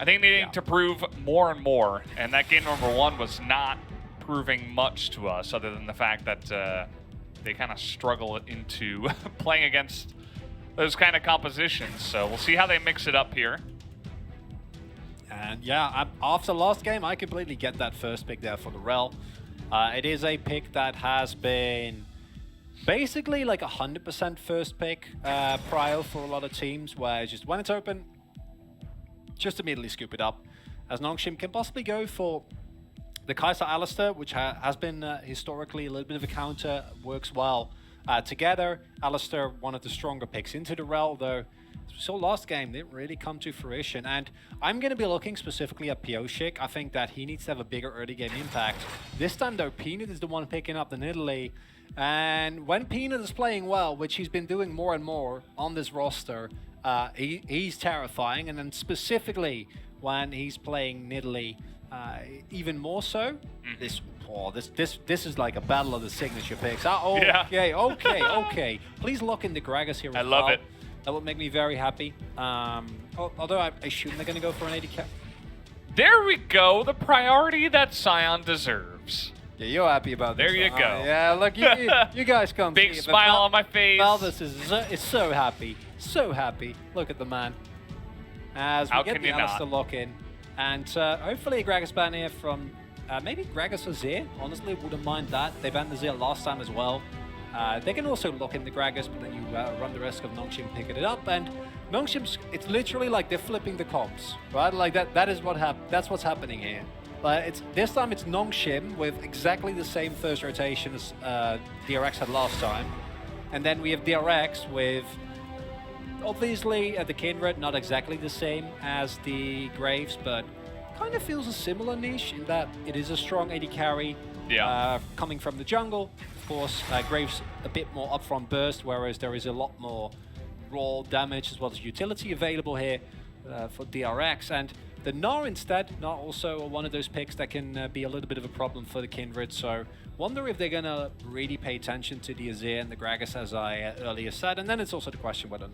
I think they need to prove more and more, and that game number 1 was not proving much to us, other than the fact that they kind of struggle into playing against those kind of compositions. So we'll see how they mix it up here. And yeah, after last game, I completely get that first pick there for the Rel. It is a pick that has been basically like 100% first pick prio for a lot of teams, where just when it's open, just immediately scoop it up. As Nongshim can possibly go for the Kai'Sa Alistar, which has been historically a little bit of a counter, works well together. Alistar, one of the stronger picks into the Rel, though. So last game didn't really come to fruition, and I'm going to be looking specifically at Pioshik. I think that he needs to have a bigger early game impact. This time though, Peanut is the one picking up the Nidalee, and when Peanut is playing well, which he's been doing more and more on this roster, he's terrifying, and then specifically when he's playing Nidalee, even more so. This is like a battle of the signature picks. Okay. Please lock in the Gragas here as well. I love it. That would make me very happy. Although I assume they're going to go for an 80 cap. There we go. The priority that Sion deserves. Yeah, you're happy about this. There you go. Yeah, look, you guys come Big see it, smile on my face. Valdez is so happy. So happy. Look at the man. As we get the Alistar lock in. And hopefully a Gragas ban here from maybe Gragas or Zir. Honestly, wouldn't mind that. They banned the Zir last time as well. They can also lock in the Gragas, but then you run the risk of Nongshim picking it up. And Nongshim's, it's literally like they're flipping the comps, right? Like that's what's happening here. But this time it's Nongshim with exactly the same first rotation as DRX had last time. And then we have DRX with, obviously, the Kindred, not exactly the same as the Graves, but kind of feels a similar niche in that it is a strong AD carry coming from the jungle. Of course, Graves a bit more upfront burst, whereas there is a lot more raw damage as well as utility available here for DRX. And the Gnar instead, Gnar also one of those picks that can be a little bit of a problem for the Kindred. So wonder if they're going to really pay attention to the Azir and the Gragas, as I earlier said. And then it's also the question whether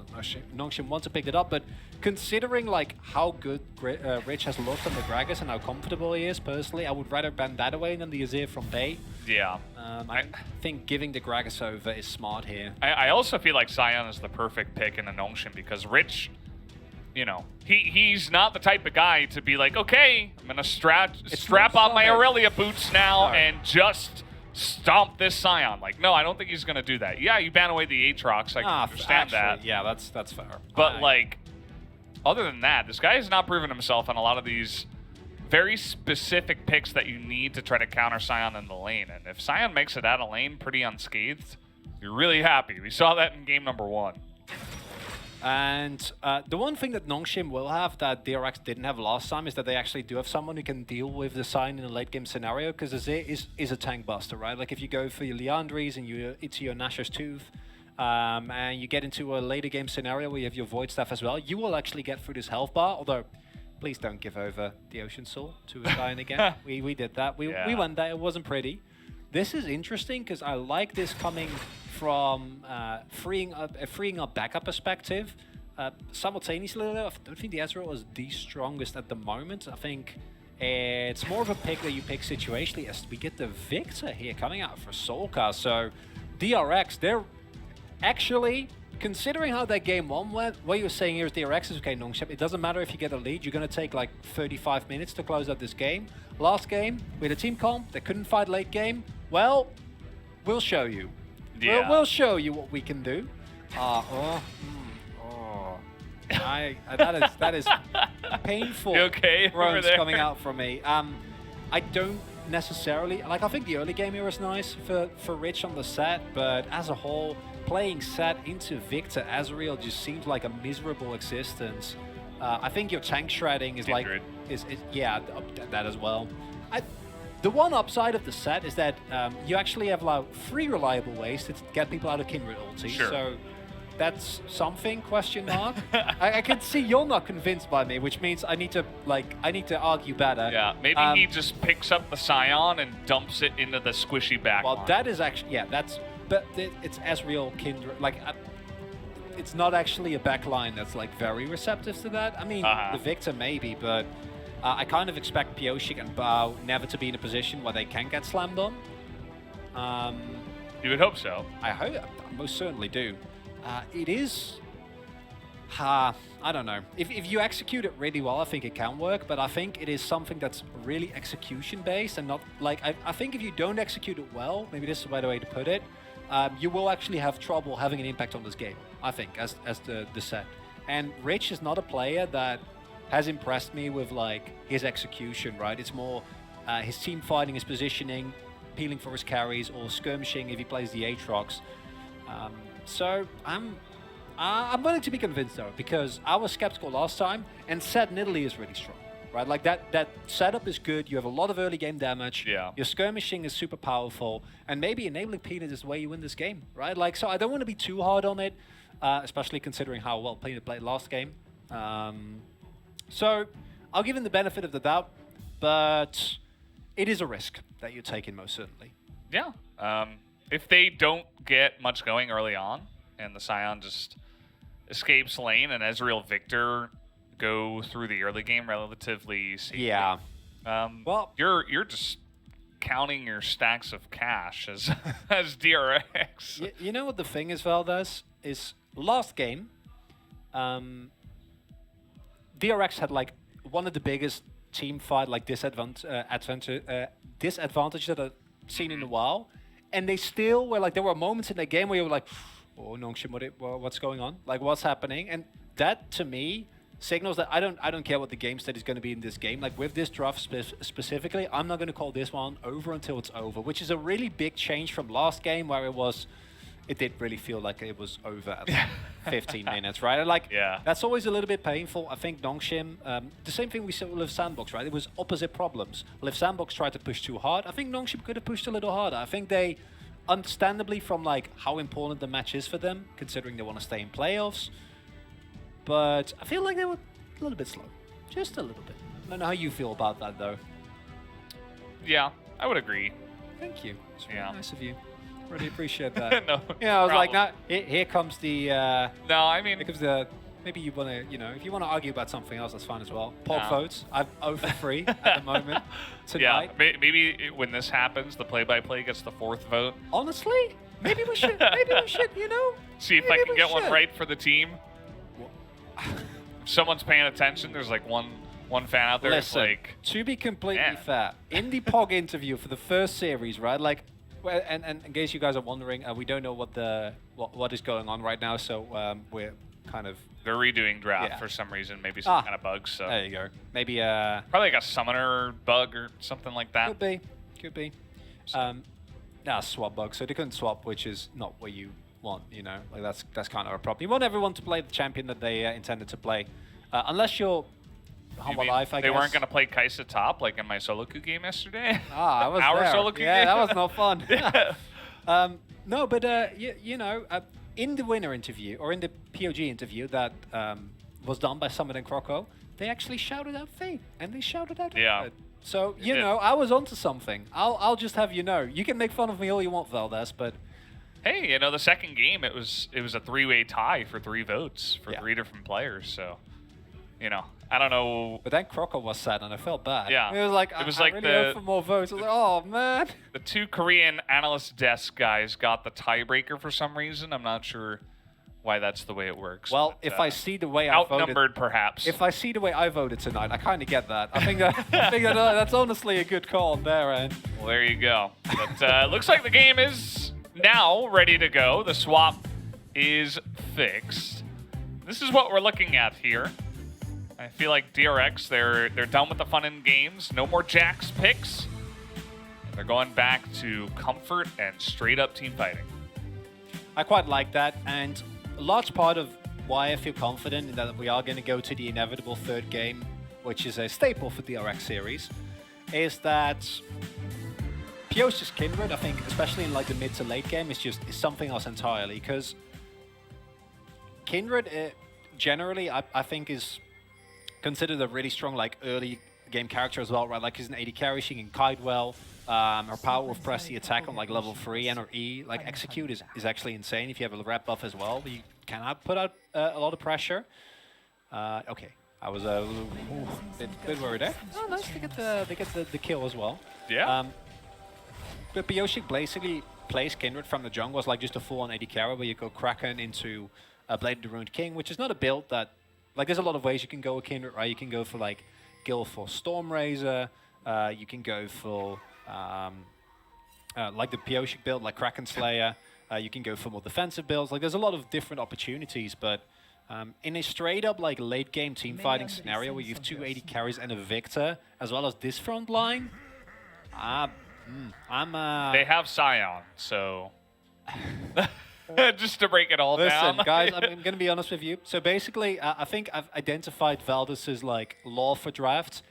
Nongshim wants to pick it up. But considering like how good Rich has looked on the Gragas and how comfortable he is, personally, I would rather ban that away than the Azir from Bay. Yeah. I think giving the Gragas over is smart here. I also feel like Sion is the perfect pick in the Nongshim because Rich, you know, he's not the type of guy to be like, okay, I'm going to strap on my Aurelia boots now and just stomp this Sion. Like, no, I don't think he's going to do that. Yeah, you ban away the Aatrox. I can understand that. Yeah, that's fair. But, like, other than that, this guy has not proven himself on a lot of these very specific picks that you need to try to counter Sion in the lane. And if Sion makes it out of lane pretty unscathed, you're really happy. We saw that in game number 1. And the one thing that Nongshim will have that DRX didn't have last time is that they actually do have someone who can deal with the Sion in a late game scenario, because Azir is a tank buster, right? Like if you go for your Liandry's and you into your Nashor's Tooth, and you get into a later game scenario where you have your Void Staff as well, you will actually get through this health bar. Although, please don't give over the Ocean Soul to a Sion again. We did that. We went there. It wasn't pretty. This is interesting because I like this coming from freeing up backup perspective. Simultaneously, though, I don't think the Ezreal is the strongest at the moment. I think it's more of a pick that you pick situationally as we get the Victor here coming out for Soulcast. So DRX, they're actually, considering how that game 1 went, what you're saying here is DRX is okay, Nongshim. It doesn't matter if you get a lead, you're going to take like 35 minutes to close out this game. Last game, we had a team comp, they couldn't fight late game. Well, we'll show you. Yeah. We'll show you what we can do. That is painful. You okay groans coming out from me. I don't necessarily like. I think the early game here is nice for Rich on the set, but as a whole, playing set into Victor Ezreal just seems like a miserable existence. I think your tank shredding is Kindred. That as well. The one upside of the set is that you actually have like 3 reliable ways to get people out of Kindred ulti. Sure. So that's something, question mark. I can see you're not convinced by me, which means I need to argue better. Yeah, maybe he just picks up the Sion and dumps it into the squishy back Well, line. that is actually, but it's Ezreal Kindred. Like, it's not actually a backline that's like very receptive to that. I mean, the Victor maybe, but I kind of expect Pioshik and Bao never to be in a position where they can get slammed on. You would hope so. I most certainly do. It is... I don't know. If you execute it really well, I think it can work, but I think it is something that's really execution-based and not like... I think if you don't execute it well, maybe this is a better way to put it, you will actually have trouble having an impact on this game, I think, as the set. And Rich is not a player that has impressed me with like his execution, right? It's more his team fighting, his positioning, peeling for his carries, or skirmishing if he plays the Aatrox. So I'm willing to be convinced though, because I was skeptical last time, and set in Italy is really strong, right? Like that setup is good. You have a lot of early game damage. Yeah. Your skirmishing is super powerful, and maybe enabling Peanut is the way you win this game, right? Like, so I don't want to be too hard on it, especially considering how well Peanut played last game. So I'll give him the benefit of the doubt, but it is a risk that you're taking most certainly. Yeah. If they don't get much going early on, and the Scion just escapes lane, and Ezreal Victor go through the early game relatively safely. Yeah. Well, you're just counting your stacks of cash as as DRX. You know what the thing is, Valdez, is last game, DRX had like one of the biggest team fight like disadvantages that I've seen in a while, and they still were like, there were moments in the game where you were like, oh, Nongshim, what's going on? Like, what's happening? And that to me signals that I don't care what the game state is going to be in this game. Like with this draft specifically, I'm not going to call this one over until it's over, which is a really big change from last game where it did really feel like it was over at like 15 minutes, right? And like, yeah, that's always a little bit painful. I think Nongshim, the same thing we saw with Sandbox, right? It was opposite problems. If Sandbox tried to push too hard, I think Nongshim could have pushed a little harder. I think they, understandably from like how important the match is for them, considering they want to stay in playoffs, but I feel like they were a little bit slow. Just a little bit. I don't know how you feel about that though. Yeah, I would agree. Thank you. It's really nice of you. Really appreciate that. No yeah, I was problem. like, nah, here comes the... no, I mean... Here comes the... Maybe you want to, if you want to argue about something else, that's fine as well. Pod votes. I'm 0 for 3 at the moment. Tonight. Yeah, maybe when this happens, the play-by-play gets the 4th vote. Honestly, maybe we should, See if I can get one right for the team. If someone's paying attention, there's like one fan out there. Listen, like, to be completely fair, in the POG interview for the first series, right? Like, well, and in case you guys are wondering, we don't know what is going on right now, so we're kind of... They're redoing draft for some reason, maybe some kind of bugs. So there you go. Maybe probably like a summoner bug or something like that. Could be. Swap bug. So they couldn't swap, which is not what you want. Like that's kind of a problem. You want everyone to play the champion that they intended to play, unless you're Humble Life. I guess they weren't going to play Kai'Sa top like in my solo queue game yesterday. I was Our there. solo queue yeah, game. that was not fun. No, but in the winner interview, or in the POG interview that was done by Summit and Croco, they actually shouted out Fate, and they shouted out Alfred. So, I was onto something. I'll just have you know. You can make fun of me all you want, Valdez, but... Hey, the second game, it was a 3-way tie for 3 votes for 3 different players, so, I don't know. But then Croco was sad, and I felt bad. Yeah. It was like, I really hope for more votes. I was like, oh, man. The 2 Korean analyst desk guys got the tiebreaker for some reason. I'm not sure why that's the way it works. Well, but, if I see the way I voted... Outnumbered, perhaps. If I see the way I voted tonight, I kind of get that. I think that's honestly a good call on their end. Well, there you go. But looks like the game is now ready to go. The swap is fixed. This is what we're looking at here. I feel like DRX, they're done with the fun in games. No more Jax picks. And they're going back to comfort and straight up team fighting. I quite like that, and a large part of why I feel confident in that we are going to go to the inevitable 3rd game, which is a staple for DRX series, is that Piosh's Kindred, I think, especially in like the mid to late game, is something else entirely, because Kindred generally I think is considered a really strong like early game character as well, right? Like he's an AD carry, she can kite well. Her power with press the attack on like level 3 and her E, like execute is actually insane if you have a rep buff as well. You cannot put out a lot of pressure. Okay, I was a bit worried there. Oh, nice to get the kill as well. Yeah. But Bioshik basically plays Kindred from the jungle as like just a full-on AD carry where you go Kraken into Blade of the Ruined King, which is not a build that, like, there's a lot of ways you can go with Kindred, right? You can go for like Gil for Stormrazor, you can go for like the Bioshik build, like Kraken Slayer, you can go for more defensive builds. Like, there's a lot of different opportunities, but in a straight-up like late-game team-fighting scenario where you have 2 AD carries and a Victor, as well as this front line, They have Sion, so just to break it all down. Listen, guys, I'm going to be honest with you. So basically, I think I've identified Valdez's like law for drafts.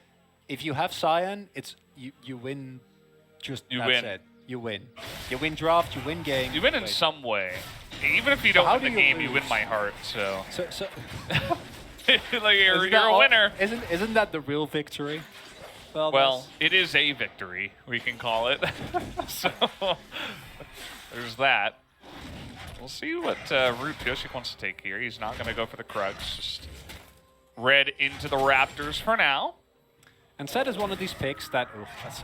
If you have Sion, it's you win. Just you that's win. it. You win. You win draft. You win game. You win in some way. Even if you don't win the game, you win my heart. So like you're a winner. Isn't that the real victory? Well, it is a victory, we can call it. So there's that. We'll see what route Bioshik wants to take here. He's not going to go for the Krugs. Just red into the Raptors for now. And Zed is one of these picks that, that's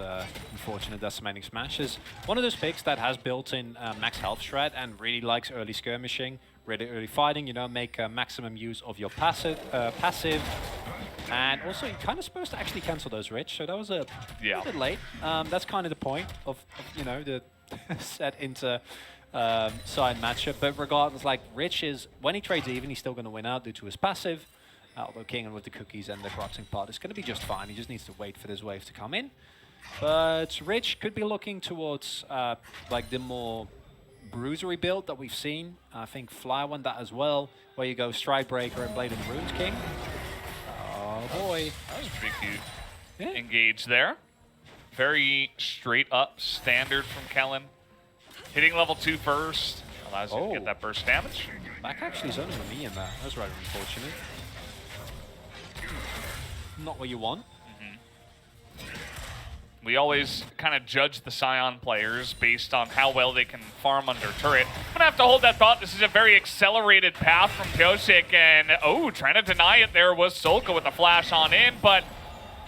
unfortunate decimating smash, is one of those picks that has built-in max health shred and really likes early skirmishing, really early fighting, you know, make maximum use of your passive. And also, you're kind of supposed to actually cancel those Rich, so that was a bit late. That's kind of the point of you know, the set into side matchup. But regardless, like, Rich is, when he trades even, he's still going to win out due to his passive. Although King with the cookies and the corrupting part is going to be just fine. He just needs to wait for this wave to come in. But Rich could be looking towards like the more bruisery build that we've seen. I think Fly won that as well, where you go Strikebreaker and Blade of the Ruined King. Oh boy. That was pretty cute. Yeah. Engage there. Very straight up standard from Kellen. Hitting level 2 first. Allows you to get that burst damage. Back actually zoning with me in that. That's rather unfortunate. Not what you want. We always kind of judge the Sion players based on how well they can farm under turret. I'm going to have to hold that thought. This is a very accelerated path from Bioshik, and trying to deny it there was Solka with the flash on in, but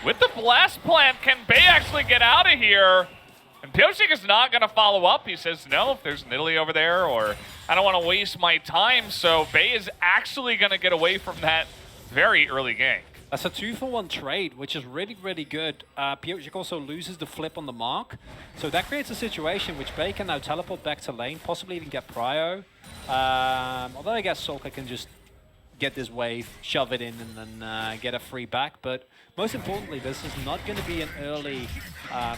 with the blast plant, can Bay actually get out of here? And Bioshik is not going to follow up. He says, no, if there's Nidalee over there, or I don't want to waste my time, so Bay is actually going to get away from that very early game. That's a 2-for-1 trade, which is really, really good. Bioshik also loses the flip on the mark. So that creates a situation which Bay can now teleport back to lane, possibly even get prio. Although I guess Solka can just get this wave, shove it in, and then get a free back. But most importantly, this is not going to be an early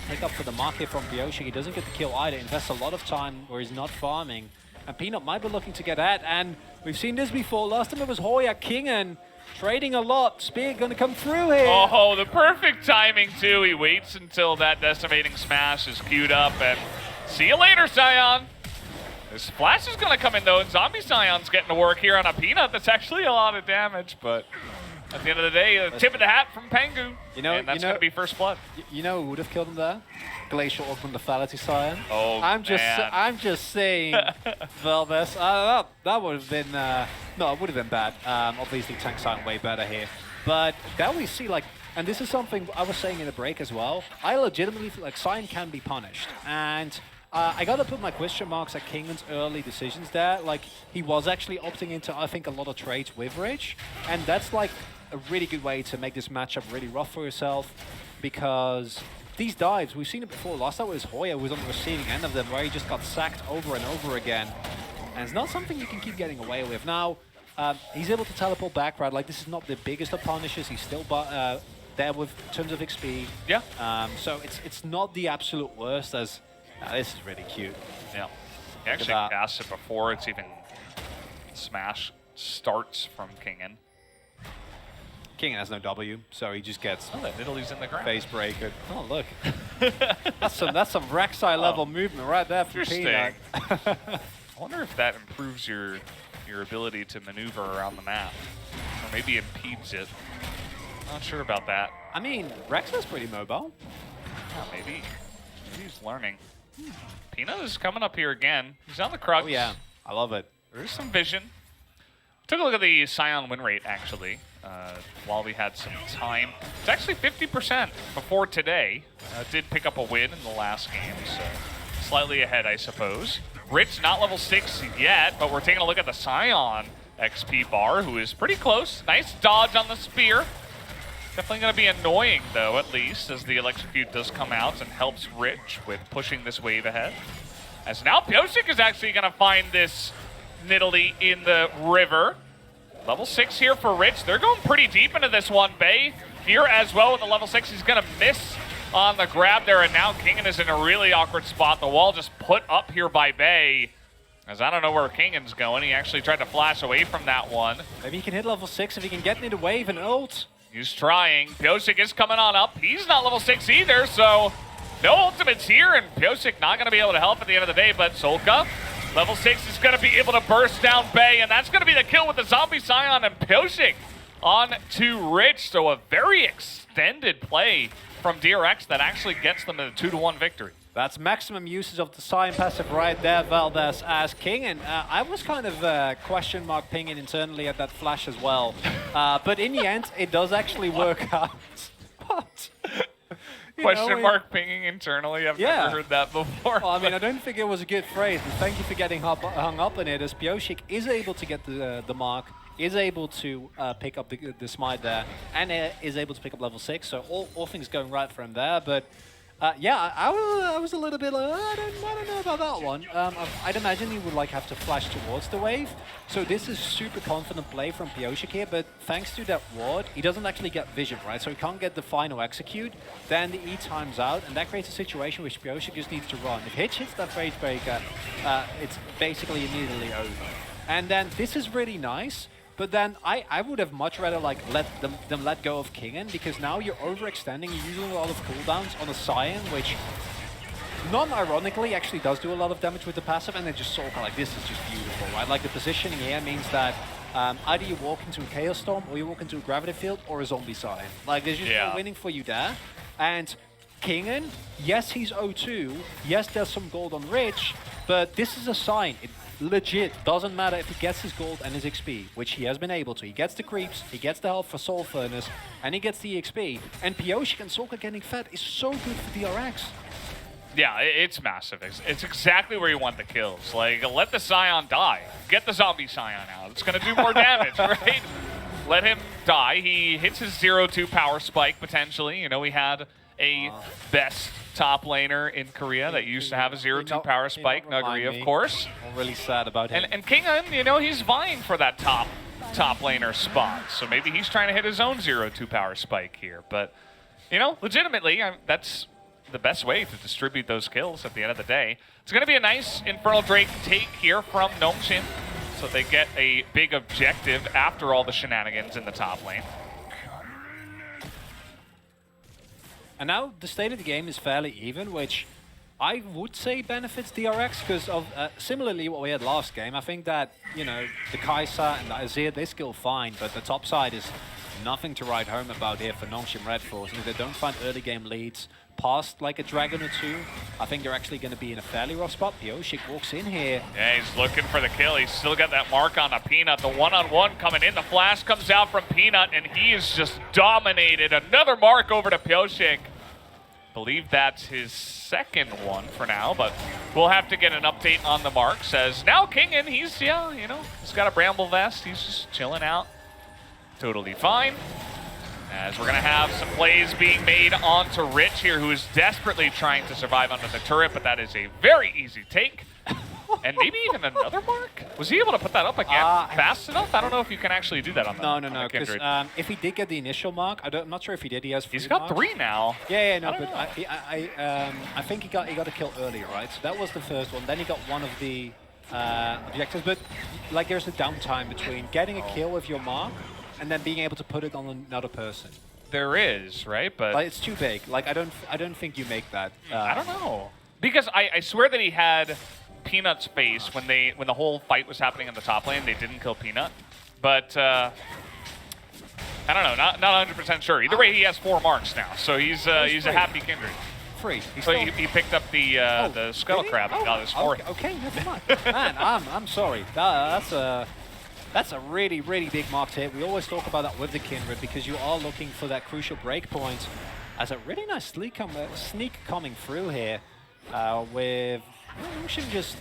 pickup for the market from Bioshik. He doesn't get the kill either. Invests a lot of time where he's not farming. And Peanut might be looking to get at. And we've seen this before. Last time it was Hoya, King, and trading a lot. Spear going to come through here. Oh, the perfect timing, too. He waits until that decimating smash is queued up, and see you later, Sion. This flash is going to come in, though, and Zombie Sion's getting to work here on a Peanut. That's actually a lot of damage, but at the end of the day, the tip of the hat from Pengu. And that's going to be first blood. You know who would have killed him there? Glacial Augment Lethality Sion. Oh, I'm just saying, Velves. That would have been no, it would have been bad. Obviously, Tank Sion way better here. But now we see, like, and this is something I was saying in the break as well. I legitimately feel like Sion can be punished, and I gotta put my question marks at Kingman's early decisions there. Like, he was actually opting into, I think, a lot of trades with Rich, and that's like a really good way to make this matchup really rough for yourself, because these dives, we've seen it before. Last time it was Hoya who was on the receiving end of them, where he just got sacked over and over again. And it's not something you can keep getting away with. Now, he's able to teleport back, right? Like, this is not the biggest of punishes. He's still there with terms of XP. Yeah. So it's not the absolute worst as... this is really cute. Yeah. He actually cast it before it's even smash starts from Kingen. Kingen has no W, so he just gets Nidalee's in the ground. Face breaker. Oh, look. that's some Rek'Sai level movement right there from Peanut. I wonder if that improves your ability to maneuver around the map. Or maybe impedes it. Not sure about that. I mean, Rek'Sai's pretty mobile. Yeah, maybe he's learning. Peanut is coming up here again. He's on the Krugs. Oh, yeah. I love it. There's some vision. Took a look at the Scion win rate, actually, while we had some time. It's actually 50% before today. Did pick up a win in the last game, so slightly ahead, I suppose. Rich, not level 6 yet, but we're taking a look at the Scion XP bar, who is pretty close. Nice dodge on the spear. Definitely going to be annoying, though, at least, as the Electrocute does come out and helps Rich with pushing this wave ahead. As now Pyosik is actually going to find this Nidalee in the river. Level 6 here for Rich. They're going pretty deep into this one. Bay here as well with the level 6. He's going to miss on the grab there, and now Kingen is in a really awkward spot. The wall just put up here by Bay. As I don't know where Kingen's going. He actually tried to flash away from that one. Maybe he can hit level 6 if he can get into wave and ult. He's trying. Pyosik is coming on up. He's not level 6 either, so no ultimates here, and Pyosik not going to be able to help at the end of the day, but Solka, level 6, is going to be able to burst down Bay, and that's going to be the kill with the Zombie Scion, and Pyosik on to Rich. So a very extended play from DRX that actually gets them to the 2-1 victory. That's maximum usage of the Scion passive right there, Valdez, as Kingen. I was kind of question mark pinging internally at that flash as well. But in the end, it does actually work out. But, question mark pinging internally? I've never heard that before. Well, I mean, I don't think it was a good phrase. And thank you for getting hung up on it, as Pyosik is able to get the mark, is able to pick up the smite there, and is able to pick up level 6. So all things going right for him there. But yeah, I was a little bit like, I don't know about that one. I'd imagine he would have to flash towards the wave. So this is super confident play from Pyosik here, but thanks to that ward, he doesn't actually get vision, right? So he can't get the final execute. Then the E times out, and that creates a situation which Pyosik just needs to run. If Hitch hits that phase breaker, it's basically immediately over. And then this is really nice. But then I would have much rather let them let go of Kingen, because now you're overextending, you're using a lot of cooldowns on a Scion, which non-ironically actually does do a lot of damage with the passive, and then just Solka, this is just beautiful, right? Like the positioning here means that either you walk into a Chaos Storm, or you walk into a Gravity Field, or a Zombie Scion. There's just no winning for you there. And Kingen, yes, he's 0-2, yes, there's some gold on Rich, but this is a Scion. It legit doesn't matter if he gets his gold and his XP, which he has been able to. He gets the creeps, he gets the health for Soul Furnace, and he gets the XP. And Pyosik and Solka getting fed is so good for DRX. Yeah, it's massive. It's exactly where you want the kills. Let the Scion die. Get the Zombie Scion out. It's going to do more damage, right? Let him die. He hits his 0-2 power spike, potentially. We had a best top laner in Korea that used to have a 0-2 power spike, Nuguri, of course. I'm really sad about him. And Kingen, he's vying for that top laner spot. So maybe he's trying to hit his own 0-2 power spike here. But, legitimately, that's the best way to distribute those kills at the end of the day. It's going to be a nice Infernal Drake take here from Nongshim, so they get a big objective after all the shenanigans in the top lane. And now the state of the game is fairly even, which I would say benefits DRX, because of similarly what we had last game. I think that, the Kai'Sa and the Azir, they skill fine, but the top side is nothing to write home about here for Nongshim Redforce. And if they don't find early game leads past a dragon or two, I think they're actually going to be in a fairly rough spot. Pyosik walks in here. Yeah, he's looking for the kill. He's still got that mark on a Peanut. The one-on-one coming in. The flash comes out from Peanut, and he is just dominated. Another mark over to Pyosik. Believe that's his second one for now, but we'll have to get an update on the marks. As now Kingen, he's got a bramble vest. He's just chilling out. Totally fine. As we're going to have some plays being made onto Rich here, who is desperately trying to survive under the turret, but that is a very easy take. And maybe even another mark? Was he able to put that up again fast enough? I don't know if you can actually do that on the No, because if he did get the initial mark, I'm not sure if he did. He's got marks. 3 now. Yeah, no, but I think he got a kill earlier, right? So that was the first one. Then he got one of the objectives, but there's a downtime between getting a kill with your mark and then being able to put it on another person. There is, right? But it's too big. I don't think you make that. I don't know, because I swear that he had Peanut's face when the whole fight was happening in the top lane. They didn't kill Peanut, but I don't know, not 100% sure. Either way, he has 4 marks now, so he's a happy kindred. Free. So he picked up the scuttle crab and got his fourth. Okay, never mind. Man, I'm sorry. That's That's a really, really big marked hit. We always talk about that with the Kindred because you are looking for that crucial break point. As a really nice sneak coming through here with Nongshim just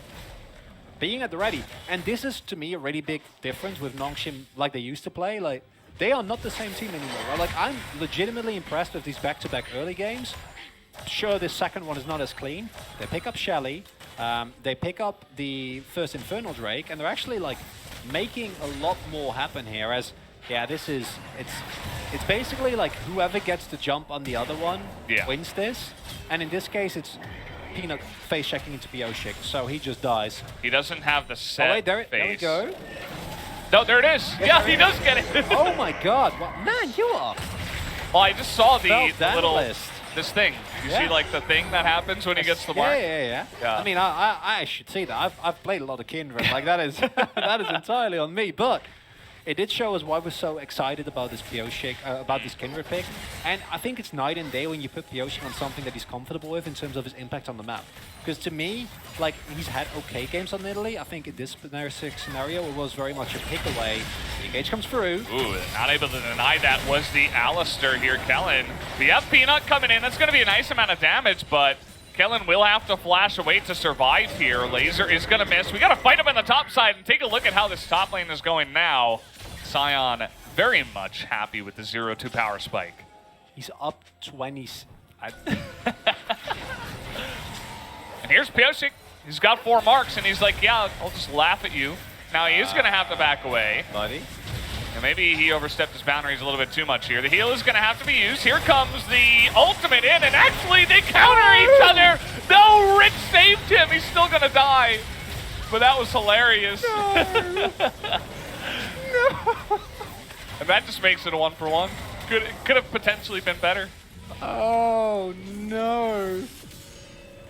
being at the ready. And this is, to me, a really big difference with Nongshim like they used to play. Like, they are not the same team anymore. Right? Like, I'm legitimately impressed with these back-to-back early games. Sure, this second one is not as clean. They pick up Shelly, they pick up the first Infernal Drake, and they're actually like making a lot more happen here. As it's basically like whoever gets the jump on the other one wins this, and in this case it's Peanut face checking into Pioshik, so he just dies. He doesn't have the set wait, there we face. go. No, there it is. Yeah, he does get it. Oh my god, man, you are. Well, I just saw the little list. This thing. You see like the thing that happens when he gets the mark? Yeah. I mean, I should see that. I've played a lot of Kindred. Like that is that is entirely on me. But it did show us why we're so excited about this Pioshik, about this Kindred pick. And I think it's night and day when you put Pioshik on something that he's comfortable with in terms of his impact on the map. Because to me, like, he's had okay games on Italy. I think in this scenario, it was very much a pick away. The engage comes through. Ooh, not able to deny that was the Alistair here, Kellen. We have Peanut coming in. That's going to be a nice amount of damage, but Kellen will have to flash away to survive here. Laser is going to miss. We got to fight him on the top side and take a look at how this top lane is going now. Sion very much happy with the 0-2 power spike. He's up 20. And here's Pioshik. He's got 4 marks, and he's like, yeah, I'll just laugh at you. Now he is going to have to back away. Buddy. And maybe he overstepped his boundaries a little bit too much here. The heal is going to have to be used. Here comes the ultimate in, and actually they counter each other. No, Rich saved him. He's still going to die. But that was hilarious. No. No. And that just makes it a 1-for-1. Could have potentially been better. Oh, no.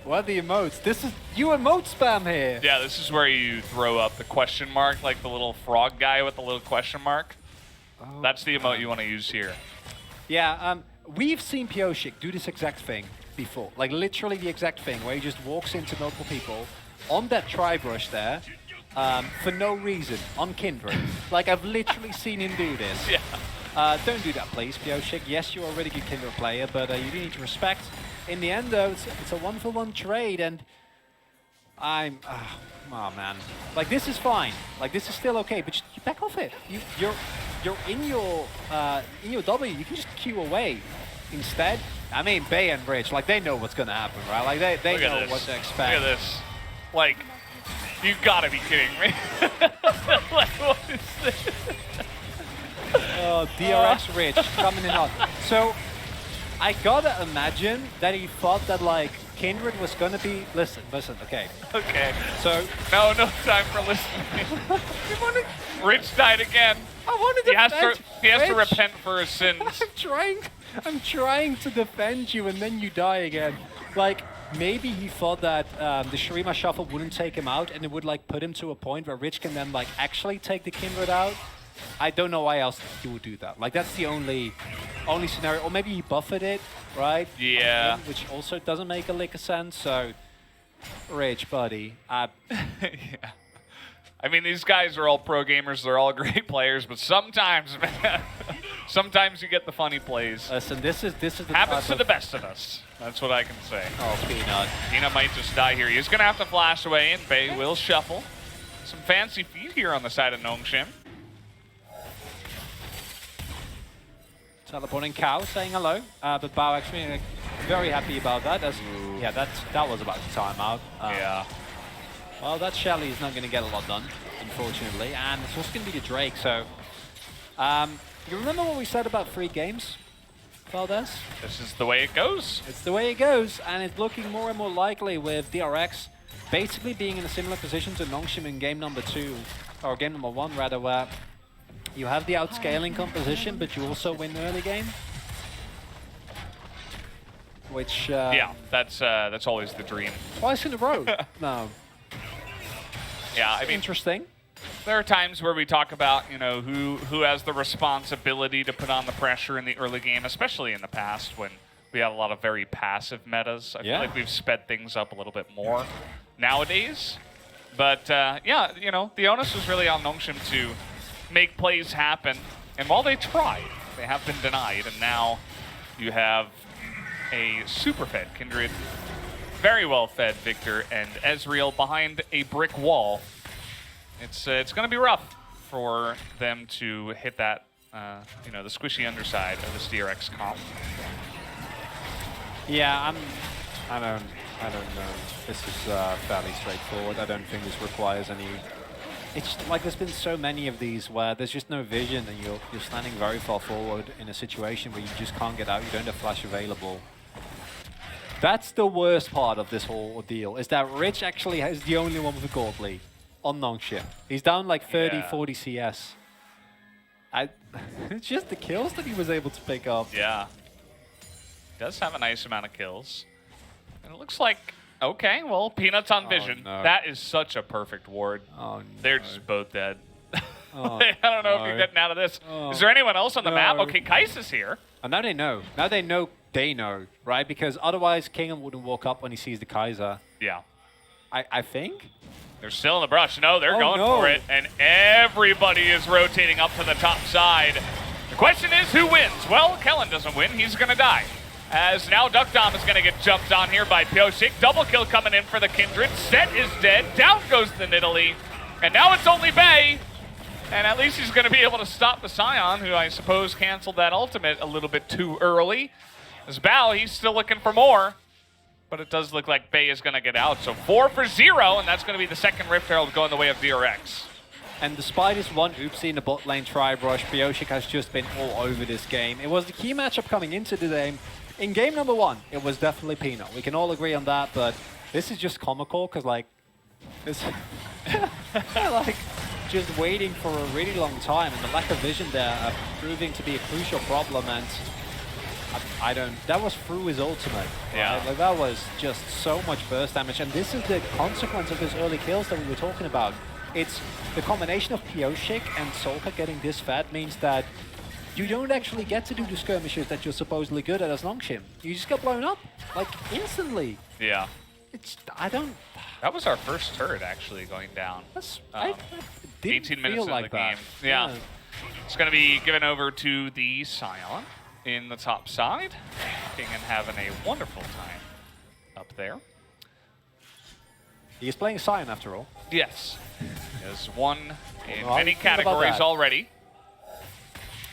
What are the emotes? This is, you emote spam here. Yeah, this is where you throw up the question mark, like the little frog guy with the little question mark. Oh, that's the emote you want to use here. Yeah, we've seen Pioshik do this exact thing before. Like literally the exact thing where he just walks into multiple people on that tri-brush there for no reason on Kindred. Like I've literally seen him do this. Yeah. Don't do that, please, Pioshik. Yes, you're a really good Kindred player, but you do need to respect. In the end, though, it's a 1-for-1 trade, and I'm, oh man, like this is fine, like this is still okay, but just, you back off it. You're in your W. You can just queue away. Instead, I mean, Bay and Rich, like they know what's gonna happen, right? Like they know what to expect. Look at this, like you gotta be kidding me. Like what is this? Oh, DRX Rich coming in hot. So. I gotta imagine that he thought that like Kindred was gonna be. Listen, okay. Okay. So no time for listening. Rich died again. I wanted to. He has to repent for his sins. I'm trying to defend you, and then you die again. Like maybe he thought that the Shurima shuffle wouldn't take him out, and it would like put him to a point where Rich can then like actually take the Kindred out. I don't know why else he would do that. Like that's the only scenario, or maybe he buffered it, right? Yeah. Which also doesn't make a lick of sense. So, Rich, buddy. Yeah. I mean, these guys are all pro gamers. They're all great players, but sometimes, man, sometimes you get the funny plays. Listen, this is the happens to the best of us. That's what I can say. Oh, Peanut. Peanut might just die here. He's gonna have to flash away, and Bay will shuffle. Some fancy feet here on the side of Nongshim. Teleporting Cow saying hello, but Bao actually very happy about that. Yeah, that was about to time out. Yeah. Well, that Shelly is not going to get a lot done, unfortunately, and it's just going to be the Drake. So, you remember what we said about free games, Valdez? This is the way it goes. It's the way it goes, and it's looking more and more likely with DRX basically being in a similar position to Nongshim in game number 2, or game number 1 rather, where you have the outscaling composition, but you also win the early game. Which yeah, that's always the dream. Twice in a row. No. Yeah, I mean, interesting. There are times where we talk about, you know, who has the responsibility to put on the pressure in the early game, especially in the past when we had a lot of very passive metas. I feel like we've sped things up a little bit more nowadays. But yeah, you know, the onus was really on Nongshim to make plays happen. And while they tried, they have been denied. And now you have a super fed Kindred, very well fed Victor and Ezreal behind a brick wall. It's going to be rough for them to hit that, you know, the squishy underside of this DRX comp. Yeah, I don't know. This is fairly straightforward. I don't think this requires any. It's just, like, there's been so many of these where there's just no vision, and you're standing very far forward in a situation where you just can't get out. You don't have flash available. That's the worst part of this whole ordeal, is that Rich actually is the only one with a gold lead on Nongshim. He's down like 30, 40 CS. It's just the kills that he was able to pick up. Yeah. He does have a nice amount of kills. And it looks like, okay, well, Peanuts on vision. No. That is such a perfect ward. Oh, no. They're just both dead. Oh, I don't know if you're getting out of this. Is there anyone else on the map? Okay, Kais is here. And now they know. Now they know, right? Because otherwise Kingham wouldn't walk up when he sees the Kaiser. Yeah. I think. They're still in the brush. No, they're going no. for it. And everybody is rotating up to the top side. The question is, who wins? Well, Kellen doesn't win. He's going to die. As now Duckdom is going to get jumped on here by Pyosik. Double kill coming in for the Kindred. Set is dead. Down goes the Nidalee. And now it's only Bay. And at least he's going to be able to stop the Scion, who I suppose canceled that ultimate a little bit too early. As Bao, he's still looking for more. But it does look like Bay is going to get out. So 4 for 0, and that's going to be the second Rift Herald going the way of DRX. And despite his one oopsie in the bot lane tri-brush, Pyosik has just been all over this game. It was the key matchup coming into the game. In game number 1, it was definitely Peanut. We can all agree on that, but this is just comical, because, like, this like, just waiting for a really long time, and the lack of vision there proving to be a crucial problem, and I don't, that was through his ultimate. Yeah. Right? Like, that was just so much burst damage, and this is the consequence of his early kills that we were talking about. It's the combination of Pyosik and Solka getting this fed means that you don't actually get to do the skirmishes that you're supposedly good at as Nongshim. You just get blown up, like, instantly. Yeah. It's, I don't... That was our first turret, actually, going down. I didn't 18 minutes feel into like the that. game. Yeah. It's going to be given over to the Scion in the top side. King and having a wonderful time up there. He's playing Scion after all. Yes. He has won in Well, many think about categories that. already.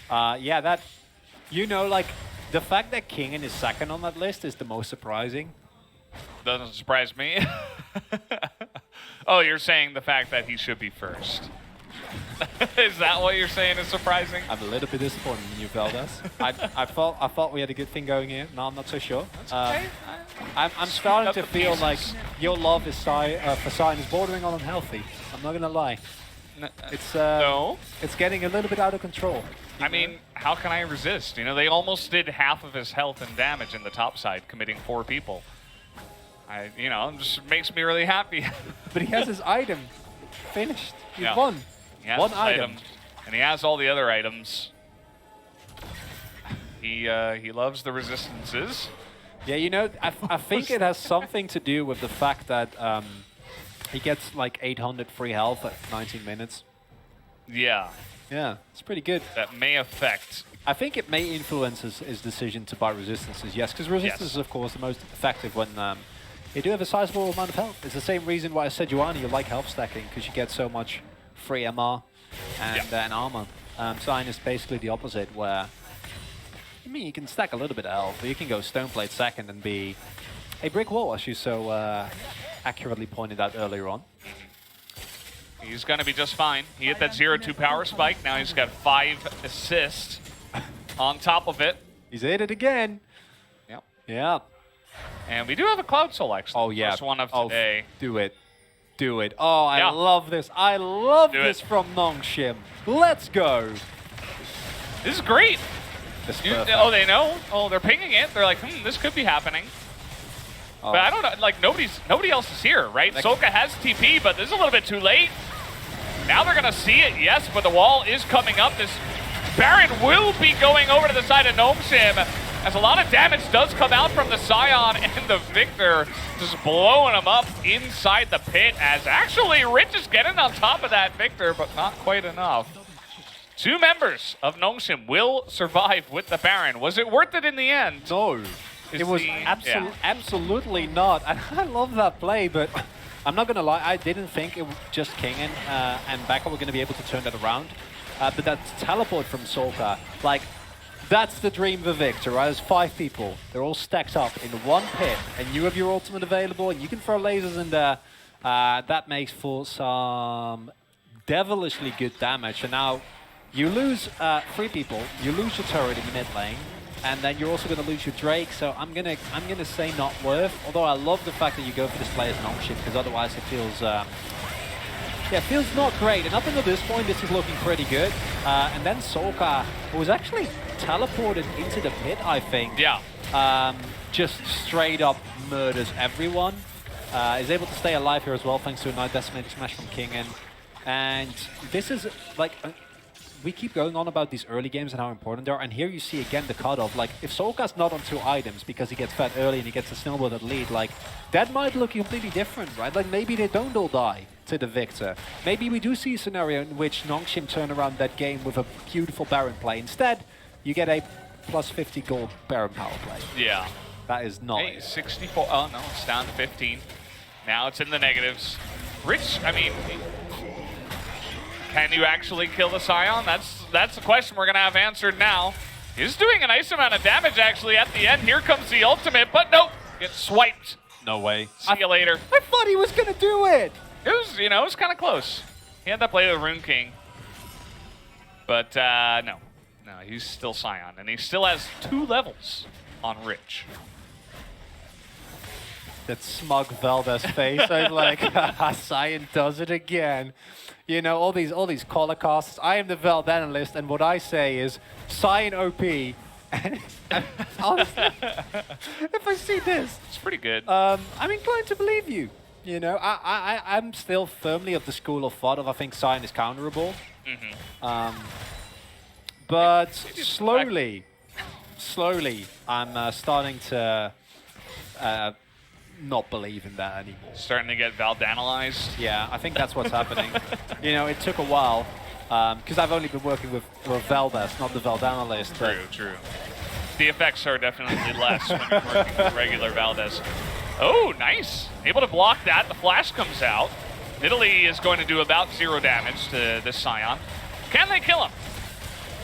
Yeah, that, you know, like, the fact that Kingen is second on that list is the most surprising. Doesn't surprise me. Oh, you're saying the fact that he should be first. Is that what you're saying is surprising? I'm a little bit disappointed in you, Veldas. I thought we had a good thing going here. No, I'm not so sure. Okay. I'm starting to the feel pieces. like your love is for Scion is bordering on unhealthy. I'm not gonna lie. It's No. it's getting a little bit out of control. I mean, how can I resist? You know, they almost did half of his health and damage in the top side, committing 4 people. You know, it just makes me really happy. But he has his item finished. He's Yeah. won. He has One his item. and he has all the other items. He loves the resistances. Yeah, you know, I think it has something to do with the fact that he gets like 800 free health at 19 minutes. Yeah, Yeah, it's pretty good. that may affect. I think it may influence his decision to buy resistances, yes, because resistance is, of course, the most effective when you do have a sizable amount of health. It's the same reason why I said, Joanna, you like health stacking, because you get so much free MR and armor. Scion is basically the opposite, where, I mean, you can stack a little bit of health, but you can go Stoneblade second and be a brick wall, as you so accurately pointed out earlier on. He's going to be just fine. He hit that 0-2 power spike. Now he's got 5 assists on top of it. He's hit it again. Yep. Yeah. And we do have a Cloud Soul, actually. Oh, yeah. First one of today. Do it. Do it. Oh, I Yeah. love this. I love Do this it. from Nongshim. Let's go. This is great. This is You, perfect. oh, they know. Oh, they're pinging it. They're like, this could be happening. Oh. But I don't know. Like, nobody else is here, right? Like, Soka has TP, but this is a little bit too late. Now they're going to see it, yes, but the wall is coming up. This Baron will be going over to the side of Nongshim, as a lot of damage does come out from the Scion and the Victor, just blowing them up inside the pit, as actually Rich is getting on top of that Victor, but not quite enough. 2 members of Nongshim will survive with the Baron. Was it worth it in the end? No. It was absolutely not. And I love that play, but I'm not going to lie, I didn't think it was just Kingen and Becca were going to be able to turn that around. But that teleport from Solka, like, that's the dream of a victor, right? There's 5 people. They're all stacked up in one pit, and you have your ultimate available, and you can throw lasers in there. That makes for some devilishly good damage. And now you lose 3 people, you lose your turret in the mid lane, and then you're also going to lose your Drake. So I'm gonna say not worth. Although I love the fact that you go for this play as Nongshim, because otherwise it feels feels not great. And up until this point, this is looking pretty good. And then Solka was actually teleported into the pit, I think. Yeah. Just straight up murders everyone. Is able to stay alive here as well, thanks to a nice decimated smash from Kingen. And this is like, we keep going on about these early games and how important they are, and here you see again the cutoff. Like, if Solka's not on 2 items because he gets fed early and he gets a snowball at lead, like, that might look completely different, right? Like, maybe they don't all die to the victor. Maybe we do see a scenario in which Nongshim turn around that game with a beautiful Baron play. Instead, you get a plus 50 gold Baron power play. Yeah. That is not. Hey, 64. Oh, no, it's down to 15. Now it's in the negatives. Rich, I mean, can you actually kill the Scion? That's a question we're going to have answered now. He's doing a nice amount of damage, actually, at the end. Here comes the ultimate, but nope. Gets swiped. No way. See you later. I thought he was going to do it. It was, it was kind of close. He had that play with Rune King. But, no. No, he's still Scion, and he still has 2 levels on Rich. That smug Valdez face. I'm like, Scion does it again. You know, all these caller casts. I am the Veld analyst, and what I say is Scion OP. And honestly, if I see this, it's pretty good. I'm inclined to believe you. You know, I'm still firmly of the school of thought of I think Scion is counterable. But slowly, I'm starting to not believe in that anymore. Starting to get Valdanalized? Yeah, I think that's what's happening. You know, it took a while, because I've only been working with Valdez, not the Valdanalist. True. The effects are definitely less when you're working with regular Valdez. Oh, nice. Able to block that. The flash comes out. Italy is going to do about 0 damage to this Scion. Can they kill him?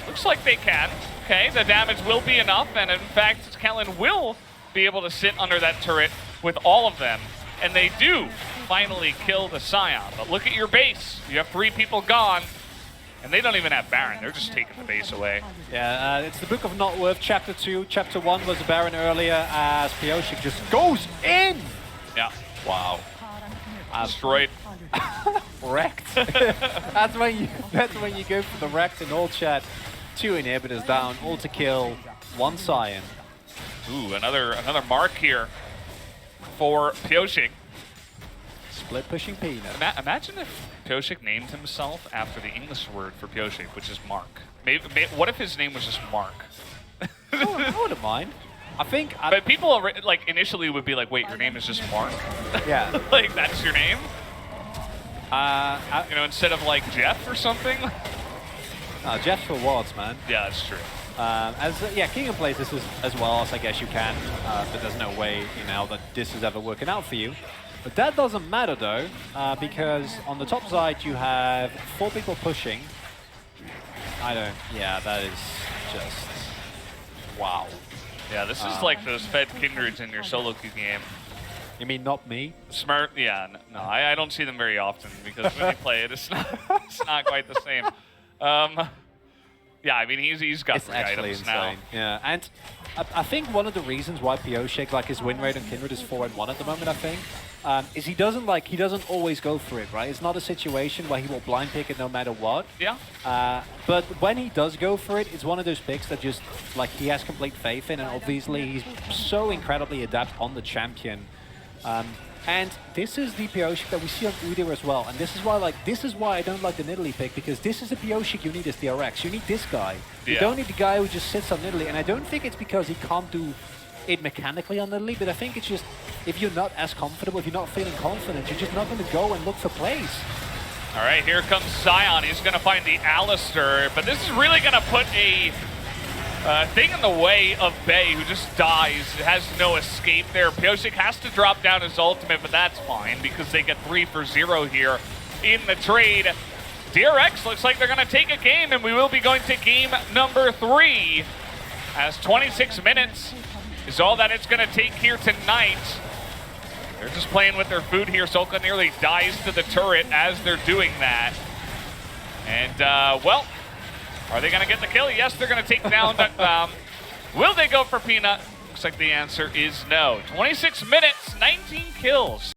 Looks like they can. Okay, the damage will be enough, and in fact, Kellen will be able to sit under that turret with all of them, and they do finally kill the Scion. But look at your base. You have 3 people gone, and they don't even have Baron. They're just taking the base away. Yeah, it's the Book of Not Worth, Chapter 2. Chapter 1 was a Baron earlier, as Pioshik just goes in! Yeah. Wow. Destroyed. Wrecked. that's when you go for the wrecked in all chat. 2 inhibitors down, all to kill, 1 Scion. Ooh, another mark here for Pioshik. Split pushing peanut. Imagine if Pioshik named himself after the English word for Pioshik, which is Mark. What if his name was just Mark? I wouldn't mind. I think. But people like initially would be like, "Wait, your name is just Mark?" Yeah. Like that's your name? You know, instead of like Jeff or something. Jeff for Wards, man. Yeah, that's true. Kingen plays this as well as I guess you can, but there's no way, you know, that this is ever working out for you. But that doesn't matter though, because on the top side you have 4 people pushing. Yeah, that is just, wow. Yeah, this is like those fed kindreds in your solo queue game. You mean not me? Smart, yeah, no, I don't see them very often because when they play it, it's not quite the same. Yeah, I mean, he's got 3 items insane. now. Yeah, and I think one of the reasons why Pioshik, like his win rate on Kindred is 4-1 at the moment, I think, is he doesn't always go for it, right? It's not a situation where he will blind pick it no matter what. Yeah. But when he does go for it, it's one of those picks that just, like, he has complete faith in, and obviously he's so incredibly adept on the champion. And this is the Pioshik that we see on Udyr as well, and this is why I don't like the Nidalee pick, because this is the Pioshik you need as DRX. You need this guy. Yeah. You don't need the guy who just sits on Nidalee, and I don't think it's because he can't do it mechanically on Nidalee, but I think it's just, if you're not as comfortable, if you're not feeling confident, you're just not going to go and look for plays. All right, here comes Sion. He's going to find the Alistair, but this is really going to put a thing in the way of Bay, who just dies. It has no escape there. Pyosik has to drop down his ultimate, but that's fine because they get 3 for 0 here in the trade. DRX looks like they're going to take a game, and we will be going to game number 3, as 26 minutes is all that it's going to take here tonight. They're just playing with their food here. Solka nearly dies to the turret as they're doing that. And, well, are they going to get the kill? Yes, they're going to take down Duckbaum. Will they go for Peanut? Looks like the answer is no. 26 minutes, 19 kills.